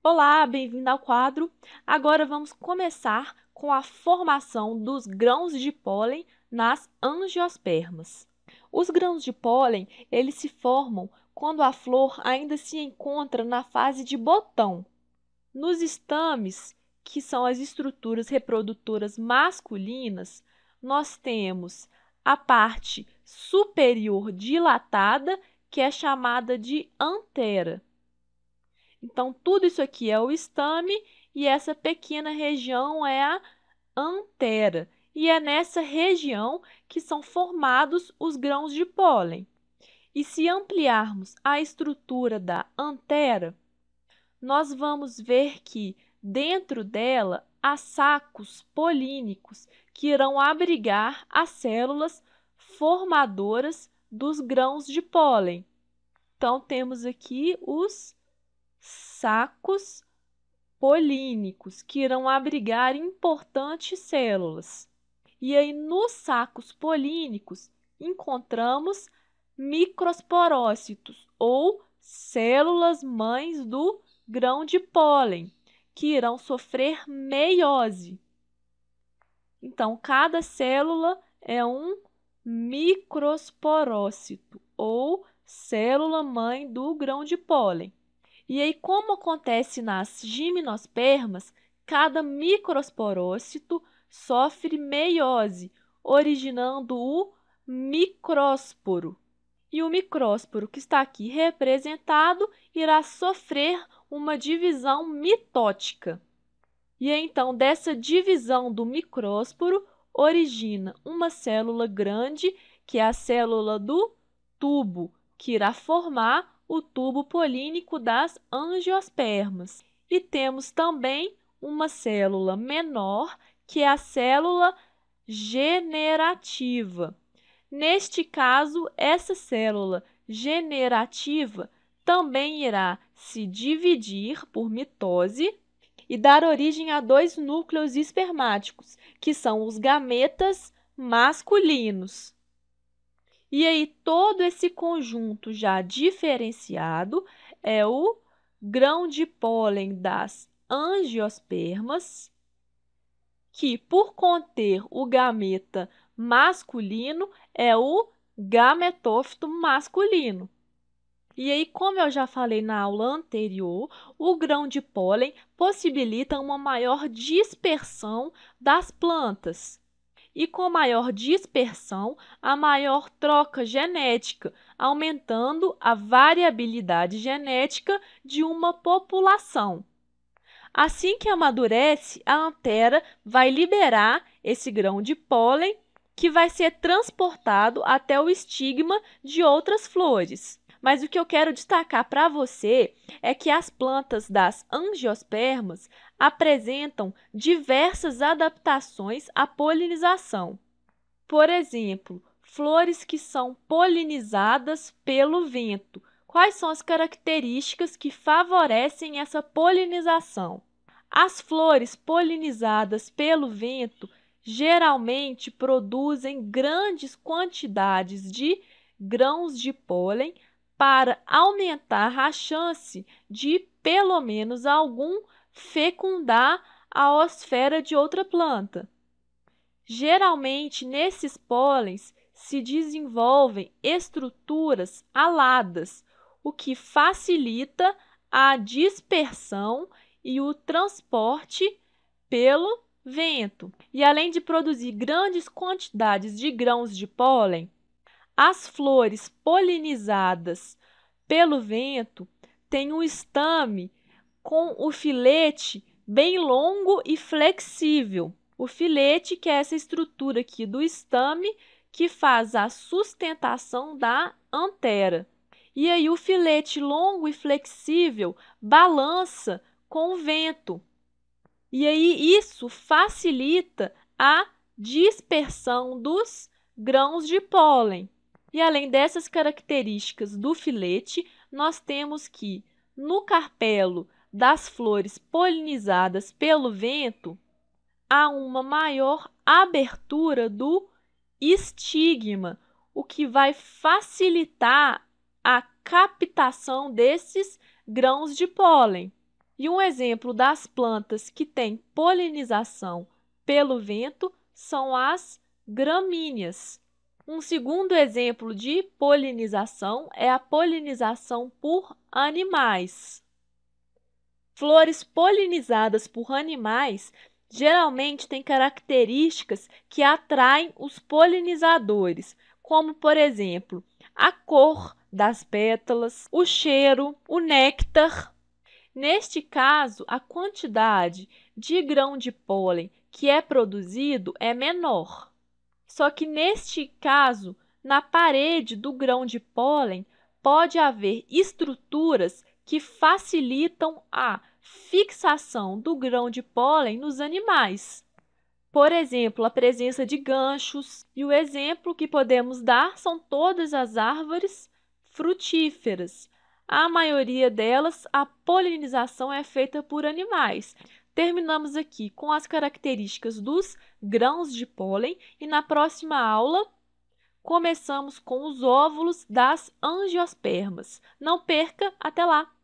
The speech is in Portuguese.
Olá, bem-vindo ao quadro. Agora vamos começar com a formação dos grãos de pólen nas angiospermas. Os grãos de pólen, eles se formam quando a flor ainda se encontra na fase de botão. Nos estames, que são as estruturas reprodutoras masculinas, nós temos a parte superior dilatada, que é chamada de antera. Então, tudo isso aqui é o estame e essa pequena região é a antera. E é nessa região que são formados os grãos de pólen. E se ampliarmos a estrutura da antera, nós vamos ver que dentro dela há sacos polínicos que irão abrigar as células formadoras dos grãos de pólen. Então, temos aqui os sacos polínicos, que irão abrigar importantes células. E aí, nos sacos polínicos, encontramos microsporócitos, ou células mães do grão de pólen, que irão sofrer meiose. Então, cada célula é um microsporócito, ou célula mãe do grão de pólen. E aí, como acontece nas gimnospermas, cada microsporócito sofre meiose, originando o micrósporo. E o micrósporo que está aqui representado irá sofrer uma divisão mitótica. E aí, então, dessa divisão do micrósporo, origina uma célula grande, que é a célula do tubo, que irá formar o tubo polínico das angiospermas. E temos também uma célula menor, que é a célula generativa. Neste caso, essa célula generativa também irá se dividir por mitose e dar origem a dois núcleos espermáticos, que são os gametas masculinos. E aí, todo esse conjunto já diferenciado é o grão de pólen das angiospermas, que, por conter o gameta masculino, é o gametófito masculino. E aí, como eu já falei na aula anterior, o grão de pólen possibilita uma maior dispersão das plantas. E com maior dispersão, a maior troca genética, aumentando a variabilidade genética de uma população. Assim que amadurece, a antera vai liberar esse grão de pólen, que vai ser transportado até o estigma de outras flores. Mas o que eu quero destacar para você é que as plantas das angiospermas apresentam diversas adaptações à polinização. Por exemplo, flores que são polinizadas pelo vento. Quais são as características que favorecem essa polinização? As flores polinizadas pelo vento geralmente produzem grandes quantidades de grãos de pólen para aumentar a chance de, pelo menos algum, fecundar a osfera de outra planta. Geralmente, nesses pólens se desenvolvem estruturas aladas, o que facilita a dispersão e o transporte pelo vento. E além de produzir grandes quantidades de grãos de pólen, as flores polinizadas pelo vento têm um estame com o filete bem longo e flexível. O filete, que é essa estrutura aqui do estame, que faz a sustentação da antera. E aí o filete longo e flexível balança com o vento. E aí isso facilita a dispersão dos grãos de pólen. E além dessas características do filete, nós temos que no carpelo das flores polinizadas pelo vento, há uma maior abertura do estigma, o que vai facilitar a captação desses grãos de pólen. E um exemplo das plantas que têm polinização pelo vento são as gramíneas. Um segundo exemplo de polinização é a polinização por animais. Flores polinizadas por animais geralmente têm características que atraem os polinizadores, como, por exemplo, a cor das pétalas, o cheiro, o néctar. Neste caso, a quantidade de grão de pólen que é produzido é menor. Só que neste caso, na parede do grão de pólen, pode haver estruturas que facilitam a fixação do grão de pólen nos animais. Por exemplo, a presença de ganchos, e o exemplo que podemos dar são todas as árvores frutíferas. A maioria delas, a polinização é feita por animais. Terminamos aqui com as características dos grãos de pólen e na próxima aula começamos com os óvulos das angiospermas. Não perca, até lá!